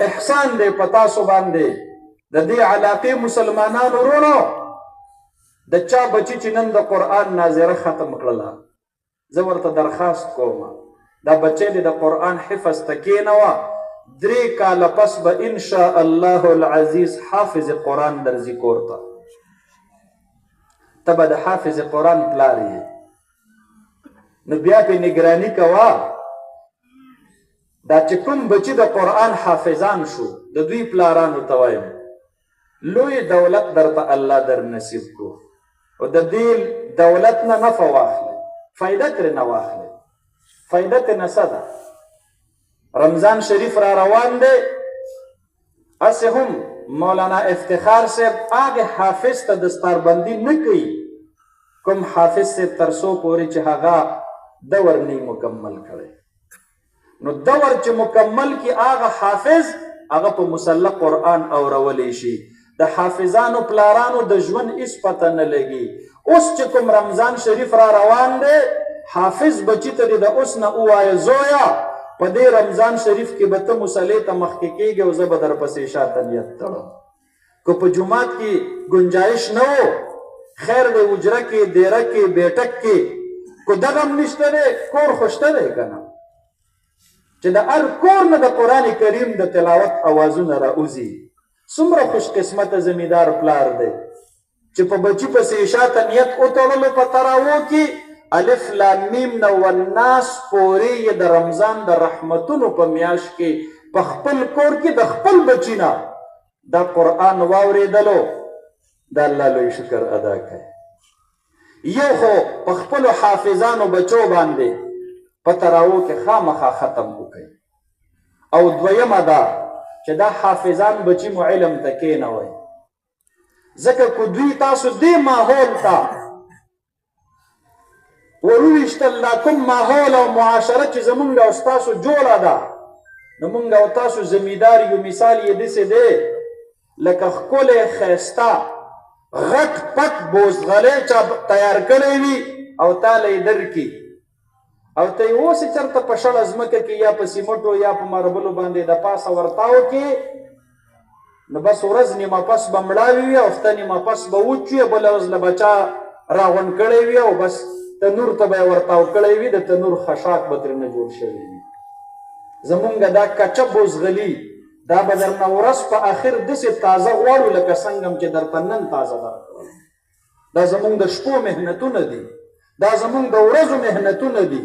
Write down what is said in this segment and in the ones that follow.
احسان دی په تاسو باندې د دې علاقې مسلمانانو ورونو د چا بچي چې نن د قرآن ناظره ختم کړله زه ورته درخواست کوم دا بچی دې د قرآن حفظ ته کېنوه 3 کاله پس به ان شاء الله العزیز حافظ قرآن درځي کور ته ته به د حافظ قرآن پلار یې نو بیا پې نګراني کوه دا چې کوم بچي د قرآن حافظان شو د دوی پلارانو ته وایم لوی دولت درته الله در نصیب کو او د دې دولت نه نفع واخلئ فایده ترې نه واخلئ فایده ترې نه څه ده رمضان شریف را روان دی هسې هم مولانا افتخار صاحب هغې حافظ ته دستاربندي نه کوي کوم حافظ صاحب تر څو پورې چې هغه دور نه مکمل کړی نو دور چې مکمل کی هغه حافظ هغه په مسلح قرآن اورولی شي د حافظانو پلارانو د ژوند هیڅ پته نه لګي اوس چې کوم رمضان شریف را روان دی حافظ بچي ته د اوس نه ووایه زویه په دې رمضان شریف کې به ته مصلې ته مخکې کېږي او زه به درپسې شاته نیت تړم که په جومات کې گنجایش نه و خیر دی اجره کې دیره کې بیټک کې کو دغه هم نشته دی کور خو شته دی که نه چې د هر کور نه د قرآن کریم د تلاوت اوازونه راوځي څومره خوش قسمته زمیندار پلار دی چې په بچي پسې شاته نیت وتړلو په تراوو کې الف لام میم نه والناس پورې یې د رمضان د رحمتونو په میاشت کې په خپل کور کې د خپل بچي نه دا قرآن واورېدلو د الله لوی شکر ادا کوي یو خو په خپلو حافظانو بچو باندې په تراوو کې خامخا ختم وکړي او دویمه دا چې دا حافظان بچي مو علم ته کېنوئ ځکه که دوی تاسو دې ماحول ته ورویشتل دا کوم ماحول او معاشره چې زمونږ او ستاسو جوړه ده نو مونږ او تاسو زمیندار یو مثال یې داسې دی لکه ښکلی ښایسته غټ پټ بوزغلی چا تیار کړی وي او تاله یې درکړي او ته یې اوسې چېرته په شړه ځمکه کې یا په سیمټو یا په ماربلو باندې د پاسه ورتاو کې نو بس ورځ نیمه پس به مړاوي وي او هفته نیمه پس به وچ وي بله ورځ له بچا راغونډ کړی وي او بس تنور ته به یې ورتاو کړی وي د تنور خشاک به ترېنه جوړ شوی وي زمونږ دا کچه بوزغلي دا به درنه ورځ په آخر داسې تازه غواړو لکه څنګه چې درته نن تازه درکړل دا زمونږ د شپو محنتونه دي دا زمونږ د ورځو محنتونه دي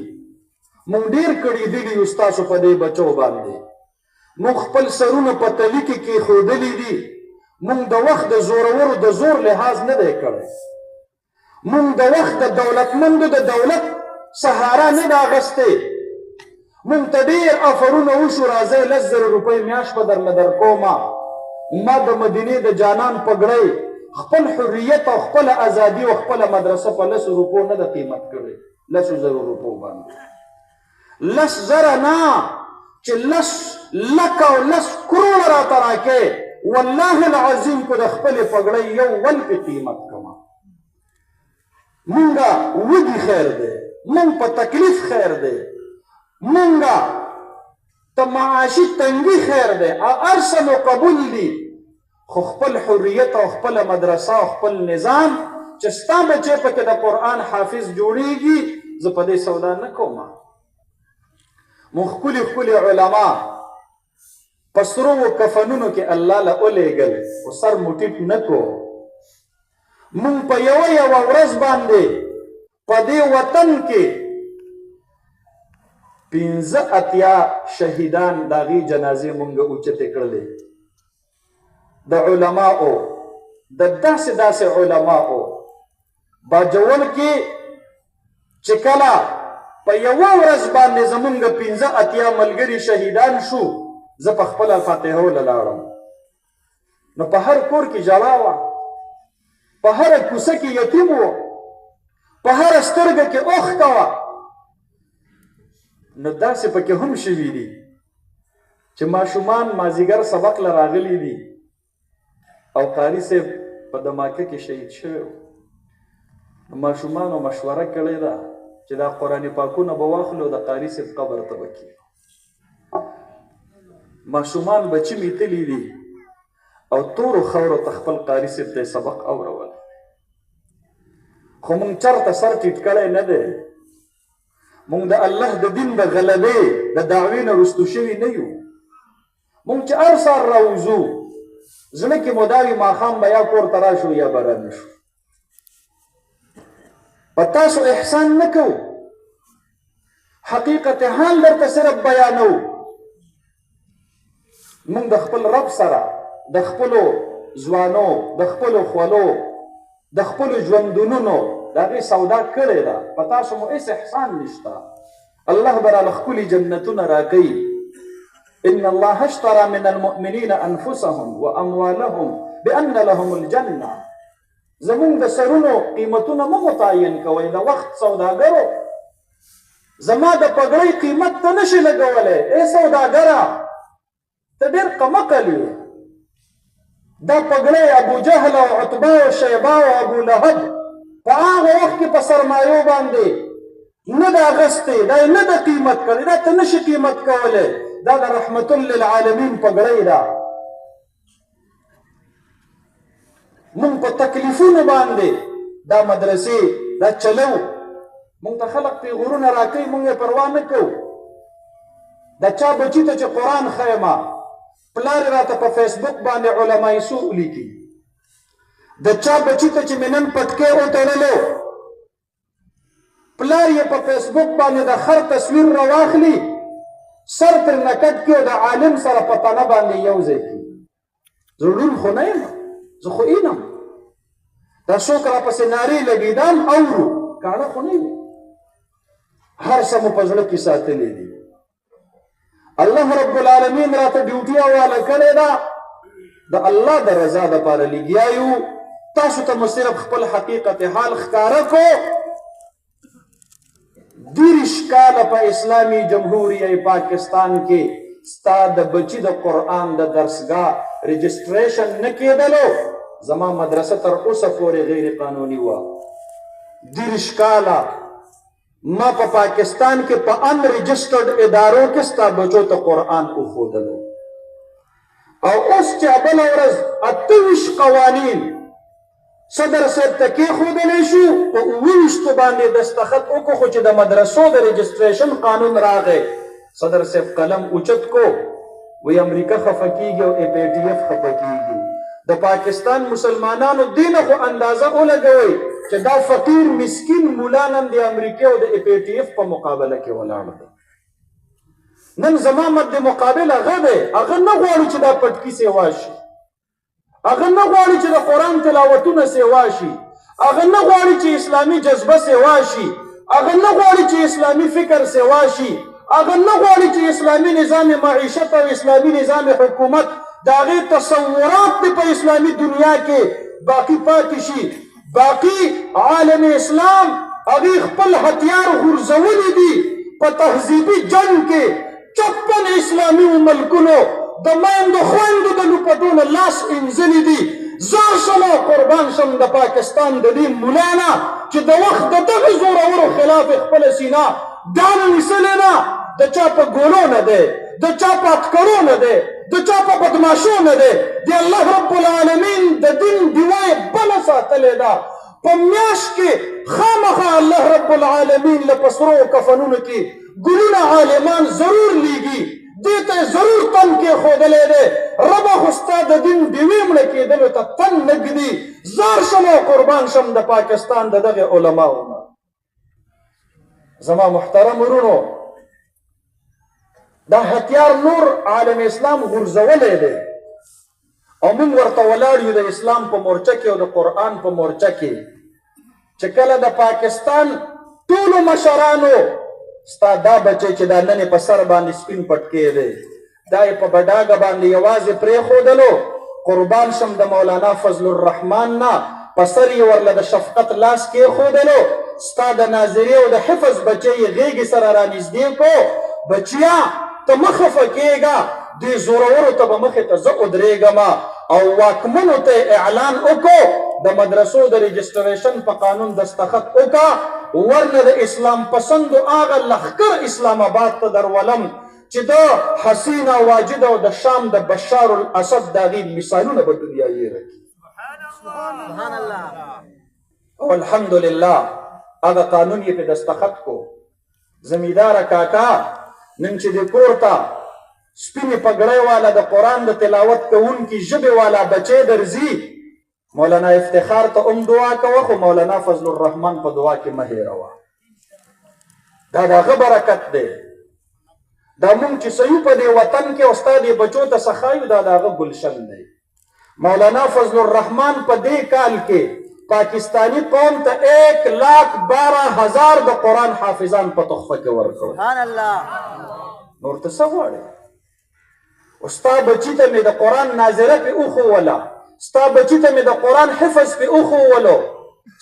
مونږ ډېر کړي دي یو ستاسو په دې بچو باندې مونږ خپل سرونه په تلي کې کېښودلي دي مونږ د وخت د زورورو د زور لحاظ نه دی کړی مونږ د وخت د دولتمندو د دولت سهارا نه ده اخیستې مونږ ته ډېر افرونه وشو راځئ 10,000 روپۍ میاشت به درله درکومه ما د مدینې د جانان پګړۍ خپل حریت او خپل ازادي او خپله مدرسه په 10 روپو نه ده قیمت کړې 10,000 روپو باندې 10,000 نه چې 10,00,000 او 10 کروړه راته راکې والله العظیم که د خپلې پګړۍ یو ول پې قیمت کمه مونږه وږي خیر دی مونږ په تکلیف خیر دی مونږه ته معاشي تنګي خیر دی هر څه مو قبول دي خو خپل حریت او خپله مدرسه او خپل نظام چې ستا بچی پکې د قرآن حافظ جوړیږي زه په دې سودا نه کومه مونږ ښکلي ښکلي علما په سرو کفنونو کې الله له ولیږل خو سر مو ټیټ نه کو مونږ په یوه ورځ باندې په دې وطن کې 15 شهیدان د هغې جنازې مونږ اوچتې کړلې د علماؤ د داسې علماؤ باجوړ کې چې کله په یوه ورځ باندې زمونږ 15 ملګري شهیدان شو زه په خپله فاتحه ولاړم نو په هر کور کې ژړا وه په هره کوڅه کې یتیم و په هره سترګه کې اوښکه وه نو داسې پکې هم شوي دي چې ماشومان مازدیګر سبق له راغلي دي او قاري صاحب په دماکه کې شهید شوی و ماشومانو مشوره کړې ده چې دا قرآن پاکونه به واخلو د قاري صاحب قبر ته به کښېږدو ماشومان بچي مې تلي دي او تورو خاورو ته خپل قاري صاحب ته سبق اورول، خو مونږ چرته سر ټیټ کړی نه دی. مونږ د الله د دین د غلبې د دعوې نه رستو شوي نه یو. مونږ چې هر سهار راوځو زړه کې مو دا وي ماښام به یا کور ته راشو یا به را نه شو. په تاسو احسان نه کوو، حقیقت حال درته صرف بیانو. مونږ د خپل رب سره د خپلو ځوانو، د خپلو خولو، د خپلو ژوندونونو د هغې سودا کړې ده. په تاسو مو هېڅ احسان نشته. الله به راله ښکلي جنتونه راکوي. ان الله اشترى من المؤمنین انفسهم واموالهم بان لهم الجنه. زمونږ د سرونو قیمتونه مه متعین کوئ. د وخت سوداګرو زما د پګړۍ قیمت ته نشي لګولی. ای سوداګره ته ډېر قمقل یې. دا پګړۍ ابو جهل او عتبه او شیبه او ابو لهب په هغه وخت کې په سرمایو باندې نه ده اخیستې، دا یې نه ده قیمت کړې، دا ته نشي قیمت کولی. دا د رحمت للعالمین پګړۍ ده. مونږ په تکلیفونو باندې دا مدرسې دا چلو. مونږ ته خلق پیغورونه راکوي، مونږ یې پروا نه کوو. د چا بچي ته چې قرآن ښیمه، پلار یې راته په فیسبوک باندې علماء سوء لیکي. د چا بچي ته چې مې نن پټکی وتړلو، پلار یې په فیسبوک باندې د خر تصویر راواخلي، سر تر نکټ کې د عالم سره په تنه باندې یو ځای کړي. زه ړوند خو نه یم، زه خو اینم. دا څوک راپسې نارې لګېدام اورو، کاڼه خو نه یم. هر څه مو په زړه کې ساتلي دي. الله رب العالمین راته ډیوټي حواله کړې ده. د الله د رضا دپاره لګیا یو. تاسو ته مو صرف خپل حقیقت حال ښکاره کو. 30 کاله په اسلامي جمهوریه پاکستان کې ستا د بچي د قرآن د درسګاه رجسټریشن نه کېدلو. زما مدرسه تر اوسه پورې غیر قانوني وه. 30 کاله ما په پاکستان کې په ان رجسټرډ ادارو کې ستا بچو ته قرآن وښودلو. او اوس چې بله ورځ 28 قوانین صدر صاحب ته کېښودلی شو، په 29 باندې دستخط وکړو، خو چې د مدرسو د رجسټریشن قانون راغی صدر صاحب قلم اوچت کو، وی امریکا خفه کېږي او APTF خفه کېږي. د پاکستان مسلمانانو دې نه خو اندازه ولګوئ چې دا فقیر مسکین مولا نن د امریکې او د APTF په مقابله کې ولاړ دی. نن زما مد مقابل هغه دی. هغه نه غواړي چې دا پټکي سیوا شي، هغه نه غواړي چې د قرآن تلاوتونه سیوا شي، هغه نه غواړي چې اسلامي جذبه سیوا شي، هغه نه غواړي چې اسلامي فکر سیوا شي، هغه نه غواړي چې اسلامي نظام معیشت او اسلامي نظام حکومت د هغې تصورات دې په اسلامي دنیا کې باقي پاتې شي. باقي عالم اسلام هغې خپل هتیار غورځولي دي په تهذیبي جنګ کې 56 اسلامي ملکونو د میندو خویندو د لوپټونو لاس انځلي دي. زه شم او قربان شم د پاکستان د دې مولا نه چې د وخت د دغه زورورو خلاف خپله سینه ډانه نیسلې نه. د چا په ګولو نه دی، د چا په اتکړو نه دی، د چا په بدماشو نه دی. د الله رب العالمین د دین ډیوه یې بله ساتلې ده. په میاشت کې خامخا الله رب العالمین له په سرو کفنونو کې ګلونه عالمان ضرور لیږي. دې ته ضرور تن کېښودلی دی. ربه خو ستا د دین ډیوې مړه کېدلو ته تن نه ږدي. زار شم او قربان شم د پاکستان د دغې علماو نه. زما محترم ورونو، دا هتیار نور عالم اسلام غورځولی دی او موږ ورته ولاړ یو د اسلام په مورچه کې او د قرآن په مورچه کې. چې کله د پاکستان ټولو مشرانو ستا دا بچی چې دا نن په سر باندې سپین پټکی دی، دا یې په بډاګه باندې یوازې پرېښودلو. قربان شم د مولانا فضل الرحمن نه په سر یې ورله د شفقت لاس کېښودلو. ستا د ناظري او د حفظ بچی یې غېږې سره رانږدې کو. بچیا ته مه خفه کېږه، دې زورورو ته به مخې ته زه ودرېږم او واکمنو ته اعلان وکړو د مدرسو د رجسټریشن په قانون دستخط وکړه، ورنه د اسلام پسندو هغه لښکر اسلام آباد ته درولم چې د حسین او واجد او د شام د بشار الاسد د هغې مثالونه به دنیا یې رکي. او الحمدلله هغه قانون یې په دستخط کو. زمینداره کاکا نن چې د کور ته سپینې پګړۍ والا د قرآن د تلاوت کوونکي ژبې والا بچی درځي، مولانا افتخار ته هم دعا کوه، خو مولانا فضل الرحمن په دعا کې مه هېروه. دا د هغه برکت دی. دا مونږ چې صحیح په دې وطن کې او ستا دې بچو ته څه دا د هغه گلشن دی. مولانا فضل الرحمن په دې کال کې پاکستانی قوم ته 1,12,000 د قرآن حافظان په تحفه کې ورکړل. نور ته څه غواړې؟ او ستا بچي ته مې د قرآن ناظره پې وښووله، ستا بچي ته مې د قرآن حفظ پې وښوولو،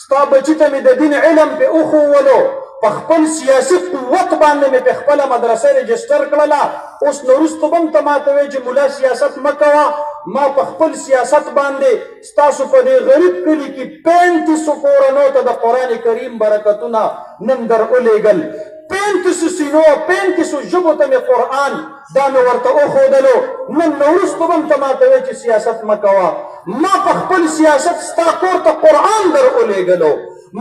ستا بچي ته مې د دین علم پې وښوولو، په خپل سیاسي قوت باندې مې په خپله مدرسه رجسټر کړله. اوس نو وروسته به هم ته ما ته وایې چې ملا سیاست مه کوه. ما په خپل سیاست باندې ستاسو په دې غریب کلي کې 35 کورنو ته د قرآن کریم برکتونه نن در ولیږل. 35 سینو 35 ژبو ته مې قرآن دا مې ورته وښودلو. نن نو وروسته به هم ته ما ته وایې چې سیاست مه کوه. ما په خپل سیاست ستا کور ته قرآن در ولیږلو.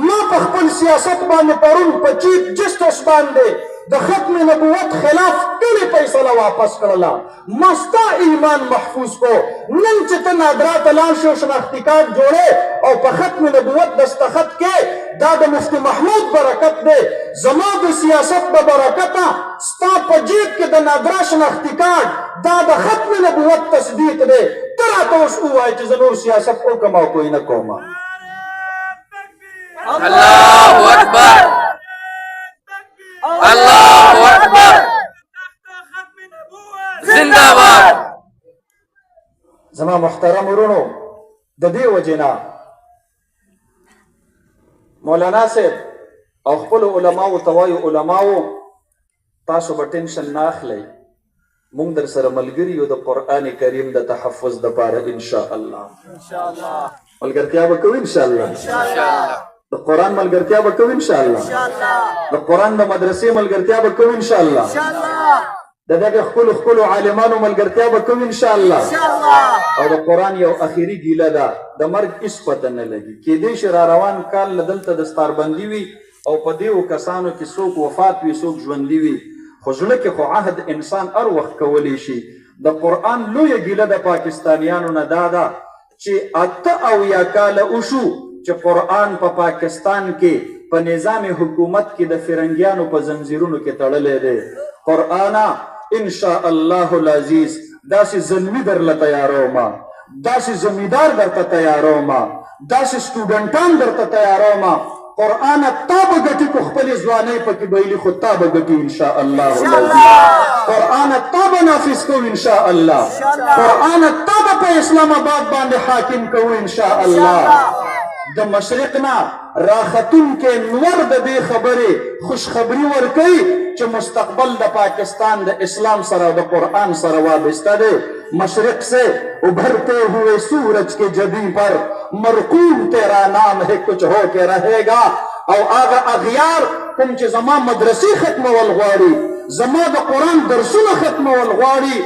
ما په خپل سیاست باندې پرون په چیف جسټس باندې د ختم نبوت خلاف ټولې فیصله واپس کړله. ما ستا ایمان محفوظ کو. نن چې ته نادرا ته لاړ شې او شناختي کارت جوړې او په ختم نبوت دستخط کې، دا د مفتی محمود برکت دی. زما د سیاست به برکته ستا په جیب کې د نادرا شناختي کارت دا د ختم نبوت تصدیق دی. ته راته اوس ووایې چې زه نور سیاست وکړم او کوی نه کومه. الله اکبر، الله اکبر، زنده‌باد. زما محترم ورونو، د دې وجې نه مولانا صاحب او خپلو علماو ته وایو، علماو تاسو به ټینشن نه اخلئ، مونږ در سره ملګري یو د قرآن کریم د تحفظ دپاره انشاءالله. ملګرتیا به کوو انشاءالله. د قرآن ملګرتیا به کوو انشاءالله. د قرآن د مدرسې ملګرتیا به کوو انشاءالله. د دغه خپلو عالمانو ملګرتیا به کوو انشاءالله. او د قرآن یو اخري ګیله ده، د مرګ هېڅ پته نه لګي. کیدای شي را روان کال له دلته دستاربندي وي او په دې کسانو کې څوک وفات وي څوک ژوندي وي، خو زړه کې خو عهد انسان هر وخت کولی شي. د قرآن لویه ګیله د پاکستانیانو نه دا ده چې 8 کاله وشو چې قرآن په پاکستان کې په نظام حکومت کې د فرنګیانو په زنځیرونو کې تړلی دی. قرآن انشاءالله العزیز داسې زلمي درله تیارومه، داسې زمیندار درته تیارومه، داسې سټوډنټان درته تیارومه. قرآن تا به ګټي کو خپلې ځوانۍ پکې بایلي، خو تا به ګټي انشاءالله العزیز. قرآن تا به نافظ کوو انشاءالله. قرآن تا به په اسلام آباد باندې حاکم کوو انشاءالله. د مشرق نه راختونکې نور د دې خبرې خوشخبري ورکوي چې مستقبل د پاکستان د اسلام سره د قرآن سره وابسته دی. مشرق سے ابھرتے ہوئے سورج کے جبیں پر مرقوم تیرا نام ہے کچھ ہو کے رہے گا. او آغا اغیار کوم چې زما مدرسې ختمول غواړي، زما د قرآن درسونه ختمول غواړي،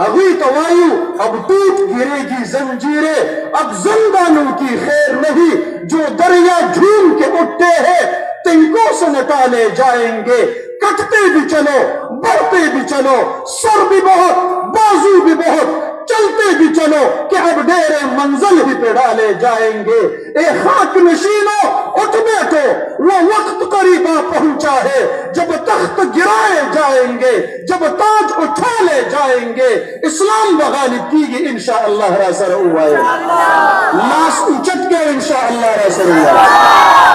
अभी तो वायु अब टूट गिरेगी जंजीरें, अब जिंदानों की खैर नहीं, जो दरिया झूम के उठते हैं तिनको से निकाले जाएंगे. कटते भी चलो बढ़ते भी चलो, सर भी बहुत बाजू भी बहुत, चलते भी चलो कि अब डेरे मंजिल ही पे डाले जाएंगे. ए खाक नशीनों उठ बैठो, वो वक्त करीबा पहुंचा है जब तख्त गिराए जाएंगे, जब ताज उठा ले जाएंगे. इस्लाम बगालिब कीगी इंशाअल्लाह रसर हुआ लाश उचट गए इंशाअल्लाह रसर हुआ,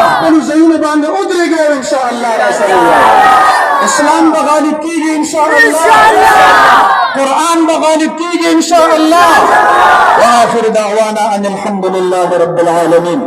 अखबल ज़यून बांधे उतरे गए इंशाअल्लाह रसर हुआ. इस्लाम बगालिब कीगी इंशाअल्लाह, कुरान बगालिब कीगी इंशाअल्लाह. व आखिर दावाना अनिल हम्दुलिल्लाहि रब्बिल आलमीन.